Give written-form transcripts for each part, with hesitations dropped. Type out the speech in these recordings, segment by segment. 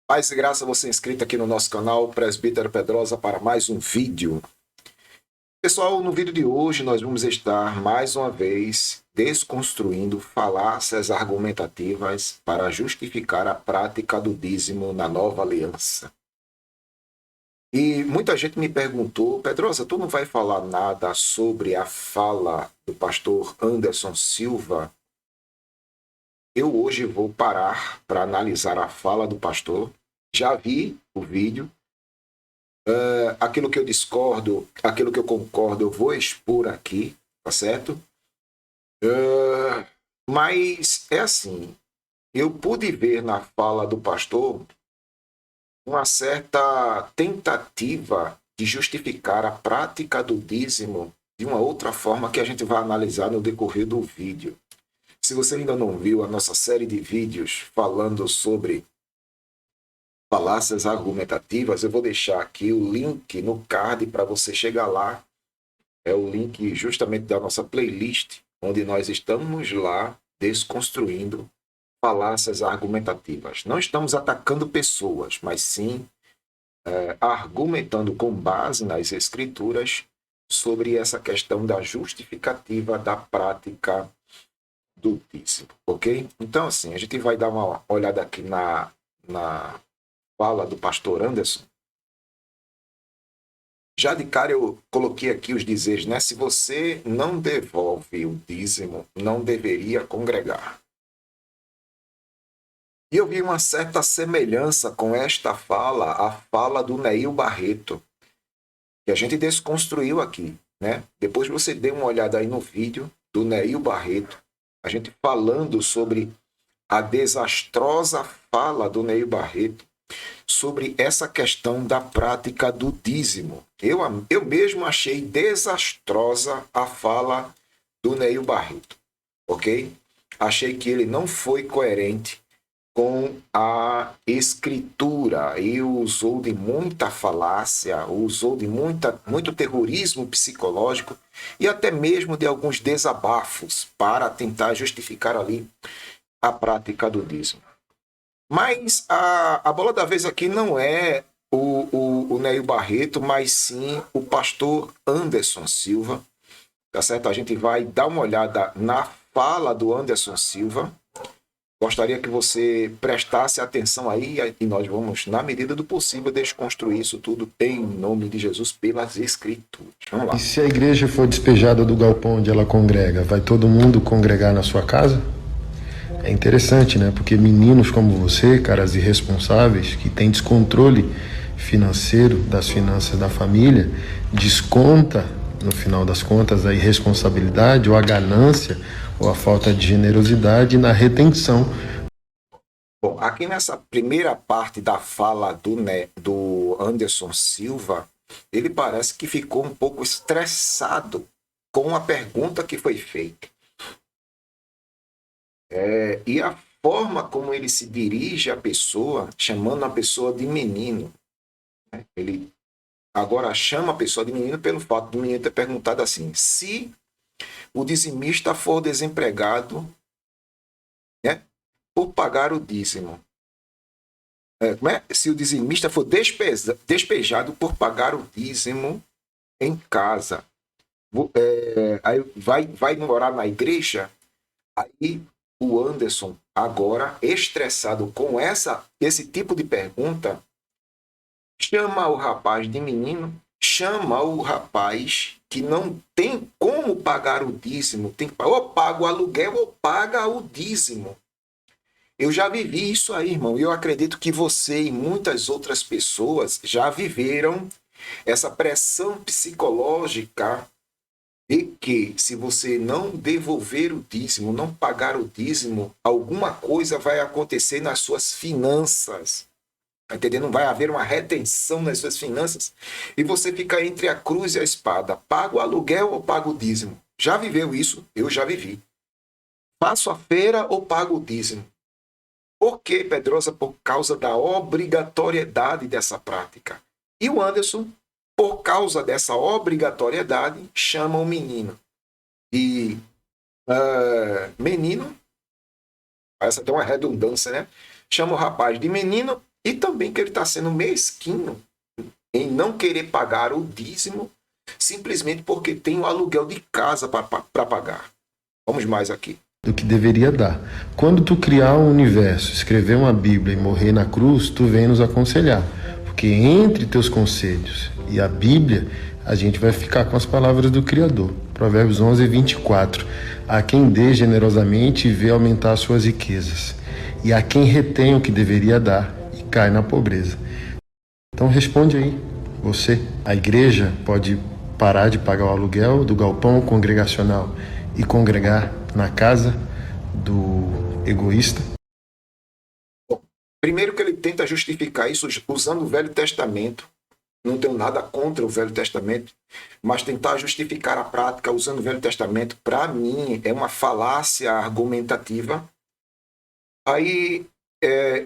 Paz e graça, você inscrito aqui no nosso canal Presbítero Pedrosa para mais um vídeo. Pessoal, no vídeo de hoje nós vamos estar mais uma vez desconstruindo falácias argumentativas para justificar a prática do dízimo na nova aliança. E muita gente me perguntou, Pedrosa, tu não vai falar nada sobre a fala do pastor Anderson Silva? Eu hoje vou parar para analisar a fala do pastor. Já vi o vídeo. Aquilo que eu discordo, aquilo que eu concordo, eu vou expor aqui, tá certo? Mas é assim, eu pude ver na fala do pastor uma certa tentativa de justificar a prática do dízimo de uma outra forma que a gente vai analisar no decorrer do vídeo. Se você ainda não viu a nossa série de vídeos falando sobre falácias argumentativas, eu vou deixar aqui o link no card para você chegar lá. É o link justamente da nossa playlist, onde nós estamos lá desconstruindo falácias argumentativas. Não estamos atacando pessoas, mas sim argumentando com base nas escrituras sobre essa questão da justificativa da prática do dízimo, ok? Então, assim, a gente vai dar uma olhada aqui na fala do pastor Anderson. Já de cara eu coloquei aqui os dizeres, né? Se você não devolve o dízimo, não deveria congregar. E eu vi uma certa semelhança com esta fala, a fala do Neil Barreto, que a gente desconstruiu aqui, né? Depois você dê uma olhada aí no vídeo do Neil Barreto, a gente falando sobre a desastrosa fala do Neil Barreto, sobre essa questão da prática do dízimo. Eu mesmo achei desastrosa a fala do Neil Barreto, ok? Achei que ele não foi coerente com a escritura e usou de muita falácia, usou de muito terrorismo psicológico e até mesmo de alguns desabafos para tentar justificar ali a prática do dízimo. Mas a bola da vez aqui não é o Neil Barreto, mas sim o pastor Anderson Silva, tá certo? A gente vai dar uma olhada na fala do Anderson Silva. Gostaria que você prestasse atenção aí e nós vamos, na medida do possível, desconstruir isso tudo em nome de Jesus pelas Escrituras. Vamos E lá. se a igreja for despejada do galpão onde ela congrega, vai todo mundo congregar na sua casa? É interessante, né? Porque meninos como você, caras irresponsáveis, que têm descontrole financeiro das finanças da família, desconta, no final das contas, a irresponsabilidade ou a ganância ou a falta de generosidade na retenção. Bom, aqui nessa primeira parte da fala do Anderson Silva, ele parece que ficou um pouco estressado com a pergunta que foi feita. E a forma como ele se dirige à pessoa, chamando a pessoa de menino. Né? Ele agora chama a pessoa de menino pelo fato do menino ter perguntado assim: se o dizimista for desempregado, né, por pagar o dízimo, se o dizimista for despejado por pagar o dízimo em casa, aí vai morar na igreja, aí o Anderson, agora estressado com esse tipo de pergunta, chama o rapaz de menino, chama o rapaz que não tem como pagar o dízimo, tem que ou paga o aluguel ou paga o dízimo. Eu já vivi isso aí, irmão, e eu acredito que você e muitas outras pessoas já viveram essa pressão psicológica de que se você não devolver o dízimo, não pagar o dízimo, alguma coisa vai acontecer nas suas finanças. Tá entendendo? Vai haver uma retenção nas suas finanças e você fica entre a cruz e a espada. Pago o aluguel ou pago o dízimo? Já viveu isso? Eu já vivi. Faço a feira ou pago o dízimo? Por que, Pedrosa? Por causa da obrigatoriedade dessa prática. E o Anderson, por causa dessa obrigatoriedade, chama o menino. E menino, essa tem uma redundância, né? Chama o rapaz de menino e também que ele está sendo mesquinho em não querer pagar o dízimo simplesmente porque tem o aluguel de casa para pagar. Vamos mais aqui. Do que deveria dar. Quando tu criar um universo, escrever uma Bíblia e morrer na cruz, tu vem nos aconselhar. Porque entre teus conselhos e a Bíblia, a gente vai ficar com as palavras do Criador. Provérbios 11, 24. A quem dê generosamente e vê aumentar suas riquezas. E a quem retém o que deveria dar e cai na pobreza. Então responde aí, você. A igreja pode parar de pagar o aluguel do galpão congregacional e congregar na casa do egoísta? Bom, primeiro que ele tenta justificar isso usando o Velho Testamento. Não tenho nada contra o Velho Testamento, mas tentar justificar a prática usando o Velho Testamento, para mim, é uma falácia argumentativa. Aí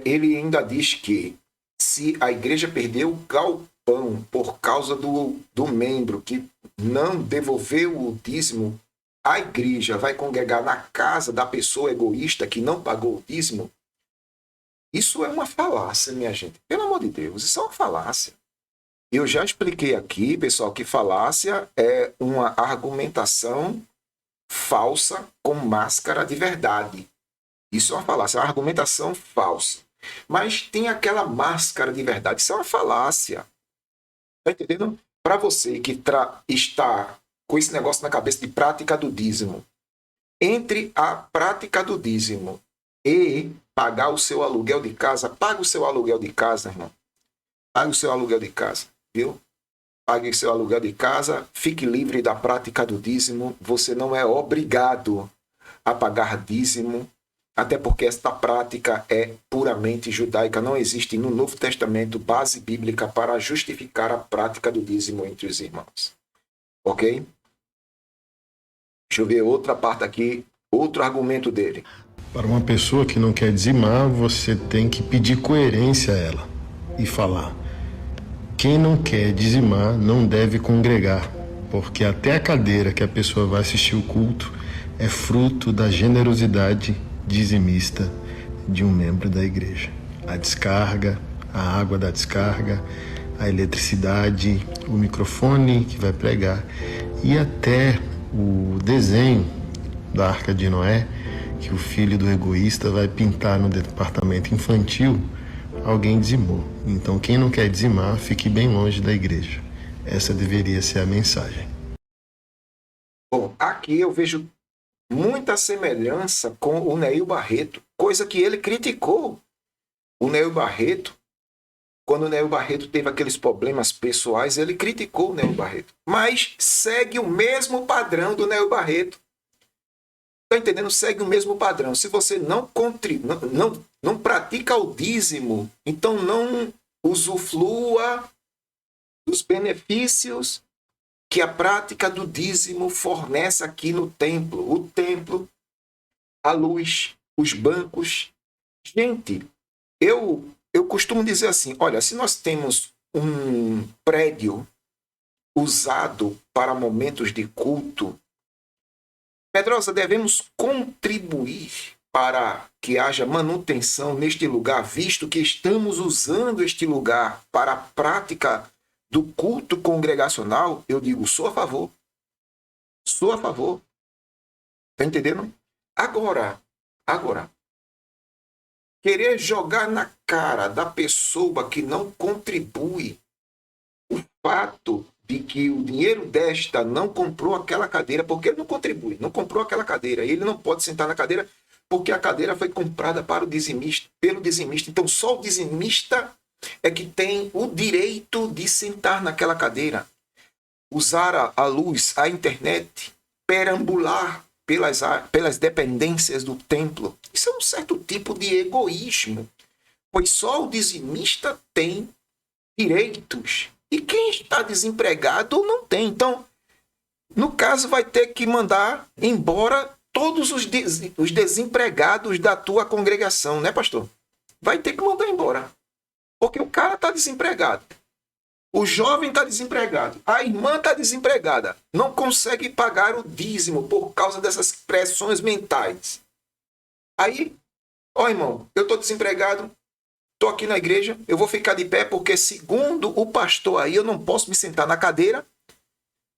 ele ainda diz que se a igreja perdeu o galpão por causa do membro que não devolveu o dízimo, a igreja vai congregar na casa da pessoa egoísta que não pagou o dízimo. Isso é uma falácia, minha gente. Pelo amor de Deus, isso é uma falácia. Eu já expliquei aqui, pessoal, que falácia é uma argumentação falsa com máscara de verdade. Isso é uma falácia, é uma argumentação falsa. Mas tem aquela máscara de verdade, isso é uma falácia. Tá entendendo? Para você que está com esse negócio na cabeça de prática do dízimo, entre a prática do dízimo e pagar o seu aluguel de casa, pague o seu aluguel de casa, irmão. Pague o seu aluguel de casa, viu? Pague o seu aluguel de casa, fique livre da prática do dízimo. Você não é obrigado a pagar dízimo, até porque esta prática é puramente judaica. Não existe no Novo Testamento base bíblica para justificar a prática do dízimo entre os irmãos. Ok? Deixa eu ver outra parte aqui, outro argumento dele. Para uma pessoa que não quer dizimar, você tem que pedir coerência a ela e falar: quem não quer dizimar não deve congregar, porque até a cadeira que a pessoa vai assistir o culto é fruto da generosidade dizimista de um membro da igreja. A descarga, a água da descarga, a eletricidade, o microfone que vai pregar e até o desenho da Arca de Noé, que o filho do egoísta vai pintar no departamento infantil, alguém dizimou. Então quem não quer dizimar, fique bem longe da igreja. Essa deveria ser a mensagem. Bom, aqui eu vejo muita semelhança com o Neil Barreto, coisa que ele criticou. O Neil Barreto, quando o Neil Barreto teve aqueles problemas pessoais, ele criticou o Neil Barreto, mas segue o mesmo padrão do Neil Barreto. Está entendendo? Segue o mesmo padrão. Se você não pratica o dízimo, então não usufrua dos benefícios que a prática do dízimo fornece aqui no templo. O templo, a luz, os bancos. Gente, eu costumo dizer assim, olha, se nós temos um prédio usado para momentos de culto, Pedrosa, devemos contribuir para que haja manutenção neste lugar, visto que estamos usando este lugar para a prática do culto congregacional. Eu digo, sou a favor. Sou a favor. Está entendendo? Agora, querer jogar na cara da pessoa que não contribui o fato de que o dinheiro desta não comprou aquela cadeira, porque ele não contribui, não comprou aquela cadeira. Ele não pode sentar na cadeira porque a cadeira foi comprada para o dizimista, pelo dizimista. Então só o dizimista é que tem o direito de sentar naquela cadeira, usar a luz, a internet, perambular pelas dependências do templo. Isso é um certo tipo de egoísmo, pois só o dizimista tem direitos. E quem está desempregado não tem. Então, no caso, vai ter que mandar embora todos os desempregados da tua congregação, né, pastor? Vai ter que mandar embora. Porque o cara está desempregado. O jovem está desempregado. A irmã está desempregada. Não consegue pagar o dízimo por causa dessas pressões mentais. Aí, ó, irmão, eu estou desempregado. estou aqui na igreja, eu vou ficar de pé porque, segundo o pastor aí, eu não posso me sentar na cadeira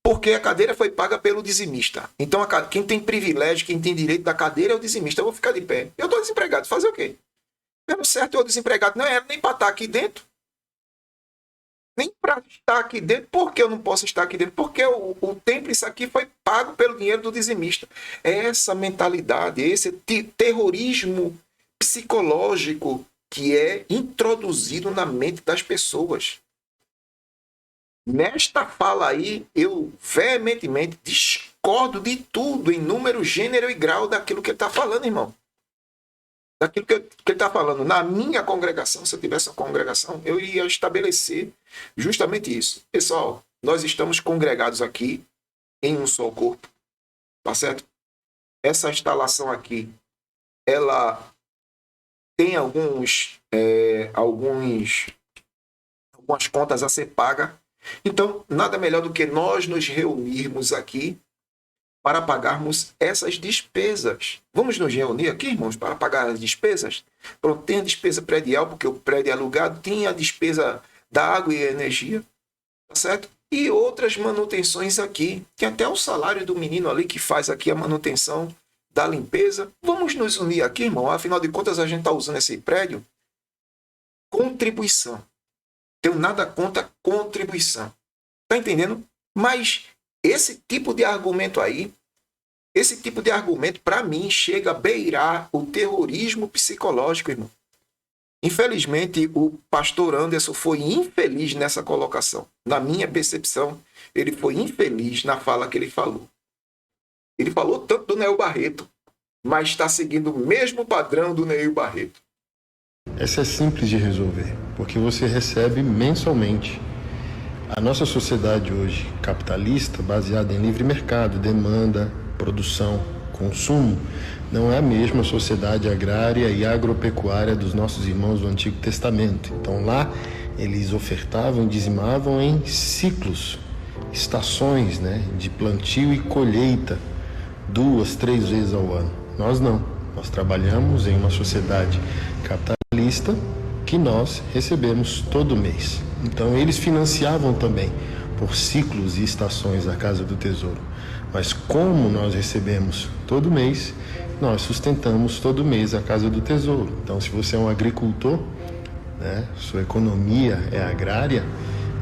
porque a cadeira foi paga pelo dizimista. Então, quem tem privilégio, quem tem direito da cadeira é o dizimista. Eu vou ficar de pé. Eu estou desempregado. Fazer o quê? Pelo certo, eu desempregado não era nem para estar aqui dentro. Nem para estar aqui dentro. Por que eu não posso estar aqui dentro? Porque o templo, isso aqui, foi pago pelo dinheiro do dizimista. É essa mentalidade, esse terrorismo psicológico que é introduzido na mente das pessoas. Nesta fala aí, eu veementemente discordo de tudo, em número, gênero e grau daquilo que ele está falando, irmão. Daquilo que ele está falando. Na minha congregação, se eu tivesse uma congregação, eu iria estabelecer justamente isso. Pessoal, nós estamos congregados aqui em um só corpo, tá certo? Essa instalação aqui, ela tem algumas contas a ser pagas. Então, nada melhor do que nós nos reunirmos aqui para pagarmos essas despesas. Vamos nos reunir aqui, irmãos, para pagar as despesas? Pronto, tem a despesa predial, porque o prédio é alugado, tem a despesa da água e energia, tá certo? E outras manutenções aqui. Tem até o salário do menino ali que faz aqui a manutenção da limpeza. Vamos nos unir aqui, irmão? Afinal de contas, a gente está usando esse prédio. Contribuição. Tenho nada contra contribuição. Tá entendendo? Mas esse tipo de argumento aí, para mim, chega a beirar o terrorismo psicológico, irmão. Infelizmente, o pastor Anderson foi infeliz nessa colocação. Na minha percepção, ele foi infeliz na fala que ele falou. Ele falou tanto do Neil Barreto, mas está seguindo o mesmo padrão do Neil Barreto. Essa é simples de resolver, porque você recebe mensalmente. A nossa sociedade hoje, capitalista, baseada em livre mercado, demanda, produção, consumo, não é a mesma sociedade agrária e agropecuária dos nossos irmãos do Antigo Testamento. Então lá eles ofertavam e dizimavam em ciclos, estações, de plantio e colheita, 2, 3 vezes ao ano. Nós não. Nós trabalhamos em uma sociedade capitalista que nós recebemos todo mês. Então eles financiavam também por ciclos e estações a Casa do Tesouro. Mas como nós recebemos todo mês, nós sustentamos todo mês a Casa do Tesouro. Então se você é um agricultor, sua economia é agrária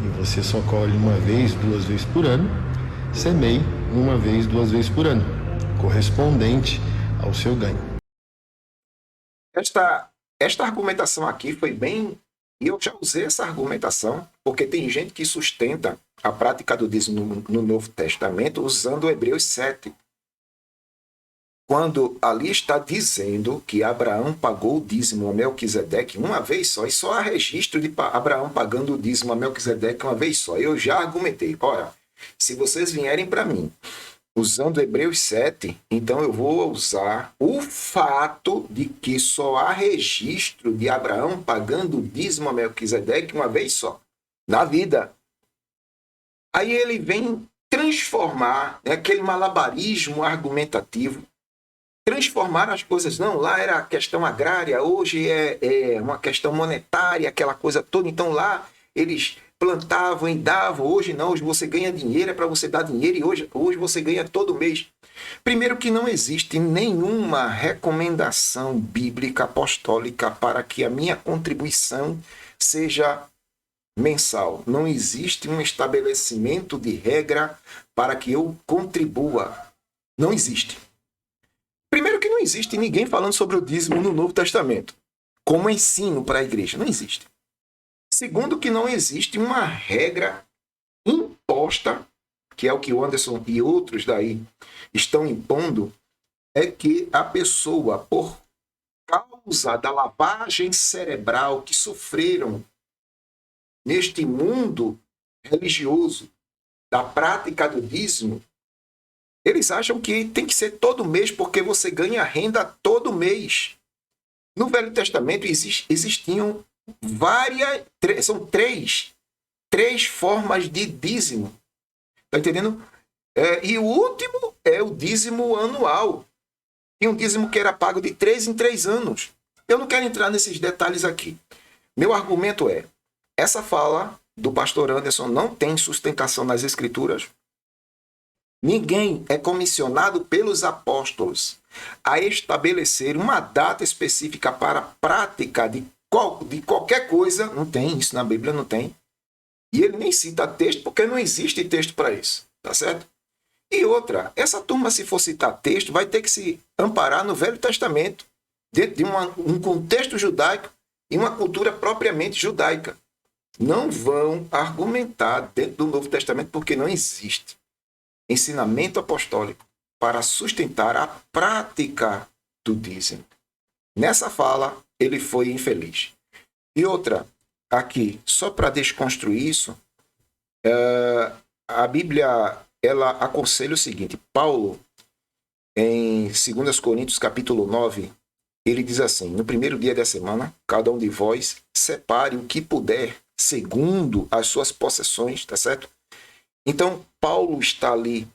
e você só colhe 1 vez, 2 vezes por ano, semeie 1 vez, 2 vezes por ano, correspondente ao seu ganho. Esta argumentação aqui foi bem... E eu já usei essa argumentação, porque tem gente que sustenta a prática do dízimo no Novo Testamento usando Hebreus 7. Quando ali está dizendo que Abraão pagou o dízimo a Melquisedeque 1 vez só, e só há registro de Abraão pagando o dízimo a Melquisedeque 1 vez só. Eu já argumentei. Ora, se vocês vierem para mim usando Hebreus 7, então eu vou usar o fato de que só há registro de Abraão pagando o dízimo a Melquisedeque 1 vez só, na vida. Aí ele vem transformar aquele malabarismo argumentativo, transformar as coisas. Não, lá era a questão agrária, hoje é uma questão monetária, aquela coisa toda. Então lá eles plantavam e davam, hoje não, hoje você ganha dinheiro, é para você dar dinheiro e hoje você ganha todo mês. Primeiro que não existe nenhuma recomendação bíblica apostólica para que a minha contribuição seja mensal. Não existe um estabelecimento de regra para que eu contribua. Não existe. Primeiro que não existe ninguém falando sobre o dízimo no Novo Testamento como ensino para a igreja. Não existe. Segundo, que não existe uma regra imposta, que é o que o Anderson e outros daí estão impondo, é que a pessoa, por causa da lavagem cerebral que sofreram neste mundo religioso, da prática do dízimo, eles acham que tem que ser todo mês porque você ganha renda todo mês. No Velho Testamento existiam são três formas de dízimo. Tá entendendo? E o último é o dízimo anual. Tem um dízimo que era pago de 3 em 3 anos. Eu não quero entrar nesses detalhes aqui. Meu argumento é, essa fala do pastor Anderson não tem sustentação nas Escrituras. Ninguém é comissionado pelos apóstolos a estabelecer uma data específica para a prática de qualquer coisa. Não tem isso na Bíblia, não tem. E ele nem cita texto, porque não existe texto para isso. Tá certo? E outra, essa turma, se for citar texto, vai ter que se amparar no Velho Testamento, dentro de um contexto judaico e uma cultura propriamente judaica. Não vão argumentar dentro do Novo Testamento, porque não existe ensinamento apostólico para sustentar a prática do dízimo. Nessa fala, ele foi infeliz. E outra, aqui, só para desconstruir isso, a Bíblia, ela aconselha o seguinte: Paulo, em 2 Coríntios capítulo 9, ele diz assim: no primeiro dia da semana, cada um de vós separe o que puder, segundo as suas possessões, tá certo? Então, Paulo está ali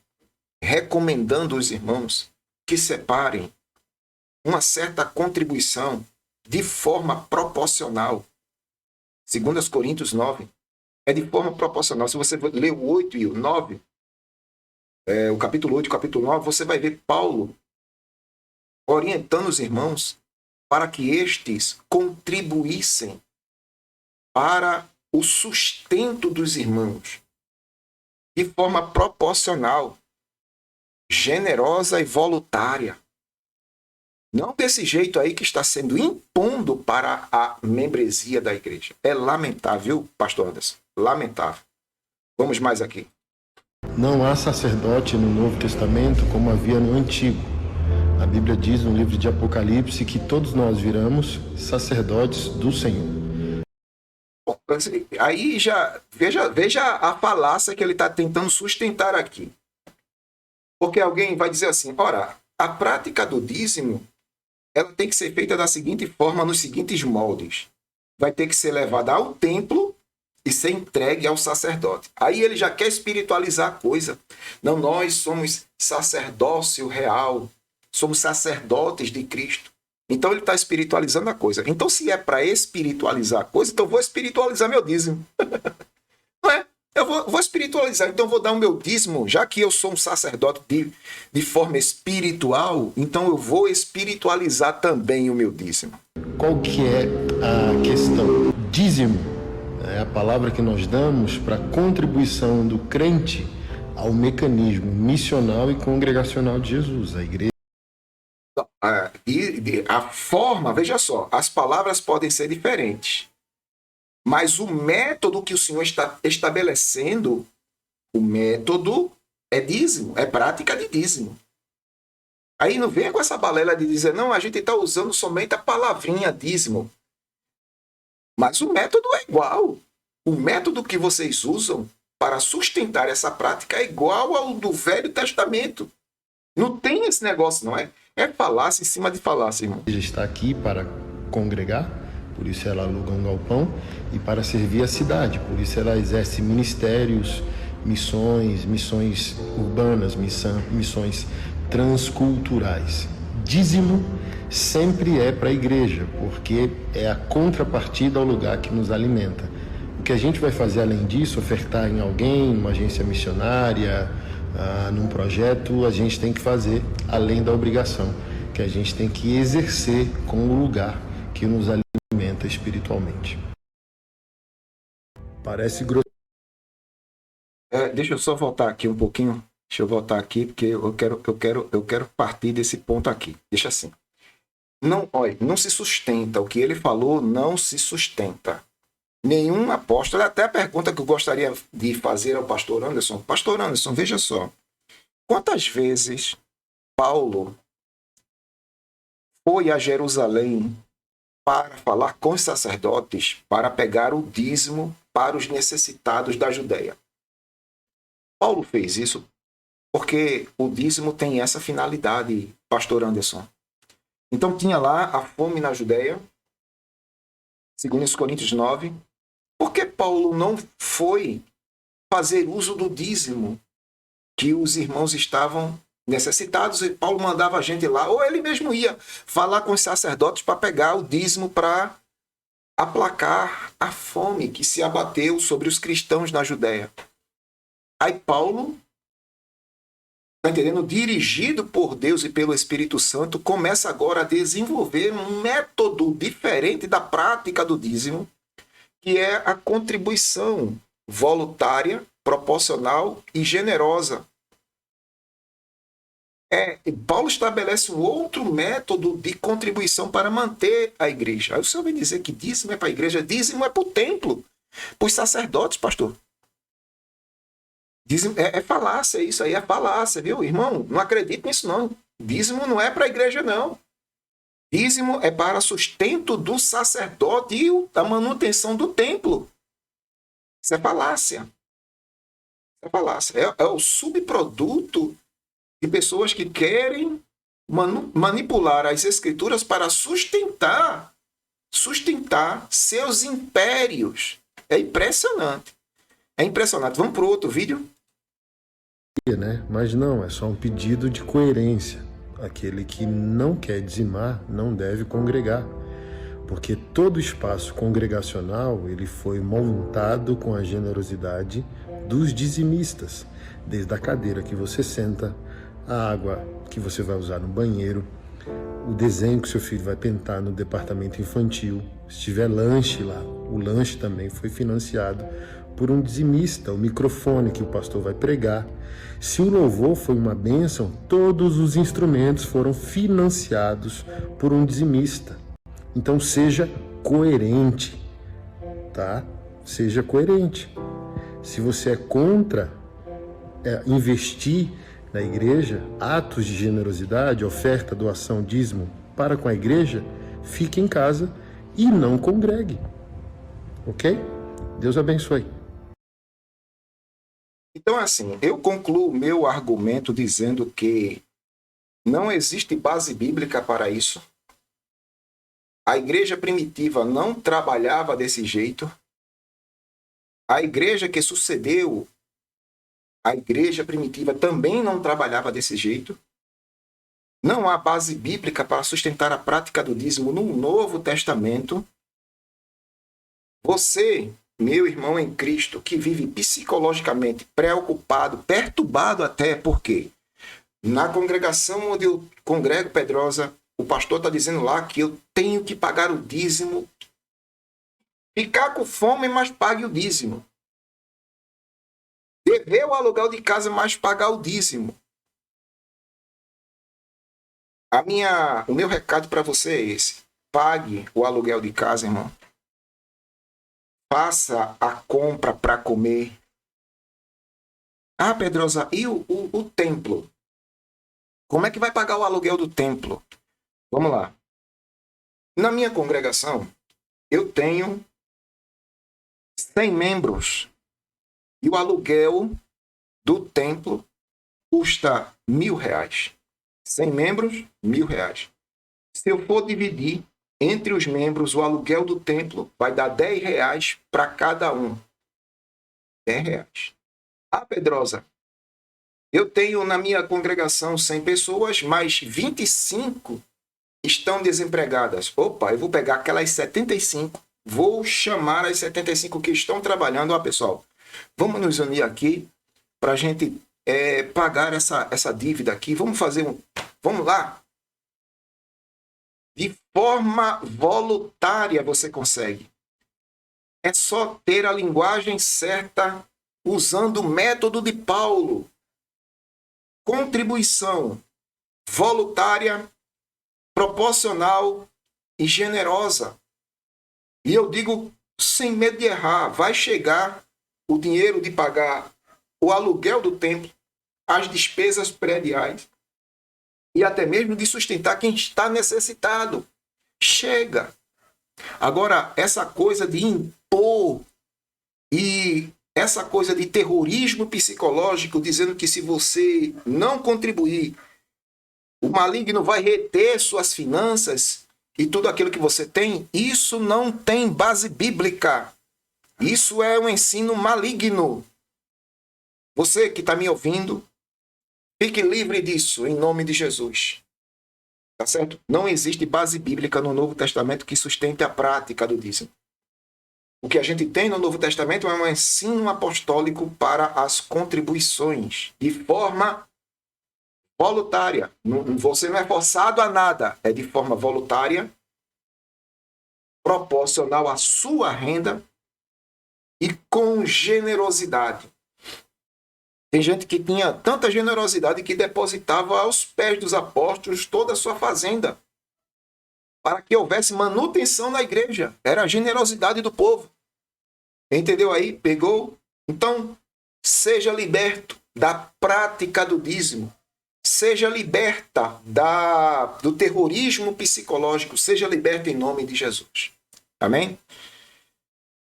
recomendando aos irmãos que separem uma certa contribuição de forma proporcional. 2 Coríntios 9 é de forma proporcional. Se você ler o 8 e o 9, o capítulo 8 e o capítulo 9, você vai ver Paulo orientando os irmãos para que estes contribuíssem para o sustento dos irmãos de forma proporcional, generosa e voluntária. Não desse jeito aí que está sendo impondo para a membresia da igreja. É lamentável, pastor Anderson. Lamentável. Vamos mais aqui. Não há sacerdote no Novo Testamento como havia no Antigo. A Bíblia diz no livro de Apocalipse que todos nós viramos sacerdotes do Senhor. Aí já veja a falácia que ele está tentando sustentar aqui. Porque alguém vai dizer assim: ora, a prática do dízimo, ela tem que ser feita da seguinte forma, nos seguintes moldes. Vai ter que ser levada ao templo e ser entregue ao sacerdote. Aí ele já quer espiritualizar a coisa. Não, nós somos sacerdócio real, somos sacerdotes de Cristo. Então ele está espiritualizando a coisa. Então, se é para espiritualizar a coisa, então eu vou espiritualizar meu dízimo. Não é? Eu vou espiritualizar, então eu vou dar o meu dízimo, já que eu sou um sacerdote de forma espiritual, então eu vou espiritualizar também o meu dízimo. Qual que é a questão? Dízimo é a palavra que nós damos para a contribuição do crente ao mecanismo missional e congregacional de Jesus, a igreja. A forma, veja só, as palavras podem ser diferentes, mas o método que o Senhor está estabelecendo, o método é dízimo, é prática de dízimo. Aí não venha com essa balela de dizer, não, a gente está usando somente a palavrinha dízimo. Mas o método é igual. O método que vocês usam para sustentar essa prática é igual ao do Velho Testamento. Não tem esse negócio, não é? É falácia em cima de falácia, irmão. A igreja está aqui para congregar, por isso ela aluga um galpão, e para servir a cidade, por isso ela exerce ministérios, missões urbanas, missões transculturais. Dízimo sempre é para a igreja, porque é a contrapartida ao lugar que nos alimenta. O que a gente vai fazer além disso, ofertar em alguém, numa agência missionária, num projeto, a gente tem que fazer além da obrigação, que a gente tem que exercer com o lugar que nos alimenta espiritualmente. Parece grosso. Deixa eu só voltar aqui um pouquinho. Deixa eu voltar aqui, porque eu quero partir desse ponto aqui. Deixa assim. Não, olha, não se sustenta. O que ele falou não se sustenta. Nenhum apóstolo, até a pergunta que eu gostaria de fazer ao pastor Anderson. Pastor Anderson, veja só. Quantas vezes Paulo foi a Jerusalém para falar com os sacerdotes, para pegar o dízimo para os necessitados da Judéia? Paulo fez isso porque o dízimo tem essa finalidade, pastor Anderson. Então tinha lá a fome na Judéia, segundo os Coríntios 9. Por que Paulo não foi fazer uso do dízimo que os irmãos estavam necessitados? E Paulo mandava a gente lá, ou ele mesmo ia falar com os sacerdotes para pegar o dízimo para aplacar a fome que se abateu sobre os cristãos na Judéia. Aí Paulo, tá entendendo? Dirigido por Deus e pelo Espírito Santo, começa agora a desenvolver um método diferente da prática do dízimo, que é a contribuição voluntária, proporcional e generosa. Paulo estabelece um outro método de contribuição para manter a igreja. Aí o senhor vem dizer que dízimo é para a igreja, dízimo é para o templo, para os sacerdotes, pastor. Dízimo é falácia, isso aí é falácia, viu? Irmão, não acredite nisso não. Dízimo não é para a igreja, não. Dízimo é para sustento do sacerdote e a manutenção do templo. Isso é falácia. É falácia. É o subproduto de pessoas que querem manipular as escrituras para sustentar seus impérios. É impressionante. É impressionante. Vamos para o outro vídeo? Né? Mas não, é só um pedido de coerência. Aquele que não quer dizimar não deve congregar, porque todo espaço congregacional ele foi montado com a generosidade dos dizimistas, desde a cadeira que você senta, a água que você vai usar no banheiro, o desenho que seu filho vai pintar no departamento infantil, se tiver lanche lá, o lanche também foi financiado por um dizimista, o microfone que o pastor vai pregar. Se o louvor foi uma bênção, todos os instrumentos foram financiados por um dizimista. Então seja coerente, tá? Seja coerente. Se você é contra investir na igreja, atos de generosidade, oferta, doação, dízimo para com a igreja, fique em casa e não congregue. Ok? Deus abençoe. Então, assim, eu concluo meu argumento dizendo que não existe base bíblica para isso. A igreja primitiva não trabalhava desse jeito. A igreja que sucedeu a igreja primitiva também não trabalhava desse jeito. Não há base bíblica para sustentar a prática do dízimo no Novo Testamento. Você, meu irmão em Cristo, que vive psicologicamente preocupado, perturbado até, porque na congregação onde eu congrego, Pedrosa, o pastor está dizendo lá que eu tenho que pagar o dízimo. Ficar com fome, mas pague o dízimo. Dever o aluguel de casa, mas pagar o dízimo. O meu recado para você é esse. Pague o aluguel de casa, irmão. Faça a compra para comer. Ah, Pedrosa, e o templo? Como é que vai pagar o aluguel do templo? Vamos lá. Na minha congregação, eu tenho 100 membros. E o aluguel do templo custa R$1.000. 100 membros, R$1.000. Se eu for dividir entre os membros, o aluguel do templo vai dar R$10 para cada um. R$10. Ah, Pedrosa, eu tenho na minha congregação 100 pessoas, mas 25 estão desempregadas. Opa, eu vou pegar aquelas 75, vou chamar as 75 que estão trabalhando. Ó, pessoal, vamos nos unir aqui para a gente pagar essa dívida aqui. Vamos fazer Vamos lá. De forma voluntária você consegue. É só ter a linguagem certa usando o método de Paulo. Contribuição voluntária, proporcional e generosa. E eu digo sem medo de errar, vai chegar o dinheiro de pagar o aluguel do templo, as despesas prediais e até mesmo de sustentar quem está necessitado. Chega. Agora, essa coisa de impor e essa coisa de terrorismo psicológico, dizendo que se você não contribuir, o maligno vai reter suas finanças e tudo aquilo que você tem, isso não tem base bíblica. Isso é um ensino maligno. Você que está me ouvindo, fique livre disso, em nome de Jesus. Tá certo? Não existe base bíblica no Novo Testamento que sustente a prática do dízimo. O que a gente tem no Novo Testamento é um ensino apostólico para as contribuições, de forma voluntária. Você não é forçado a nada, é de forma voluntária, proporcional à sua renda e com generosidade. Tem gente que tinha tanta generosidade que depositava aos pés dos apóstolos toda a sua fazenda, para que houvesse manutenção na igreja. Era a generosidade do povo. Entendeu aí? Pegou? Então, seja liberto da prática do dízimo. Seja liberta do terrorismo psicológico. Seja liberta em nome de Jesus. Amém?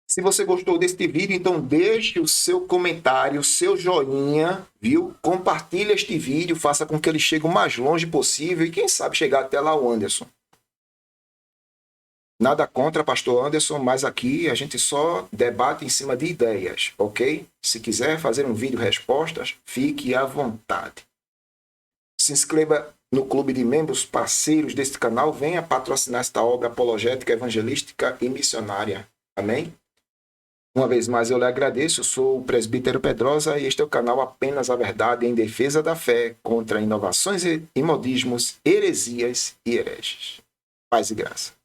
Se você gostou deste vídeo, então deixe o seu comentário, o seu joinha, viu? Compartilhe este vídeo, faça com que ele chegue o mais longe possível e quem sabe chegar até lá o Anderson. Nada contra, pastor Anderson, mas aqui a gente só debate em cima de ideias, ok? Se quiser fazer um vídeo respostas, fique à vontade. Se inscreva no clube de membros parceiros deste canal, venha patrocinar esta obra apologética, evangelística e missionária. Amém? Uma vez mais eu lhe agradeço, eu sou o presbítero Pedrosa e este é o canal Apenas a Verdade em Defesa da Fé contra inovações e modismos, heresias e hereges. Paz e graça.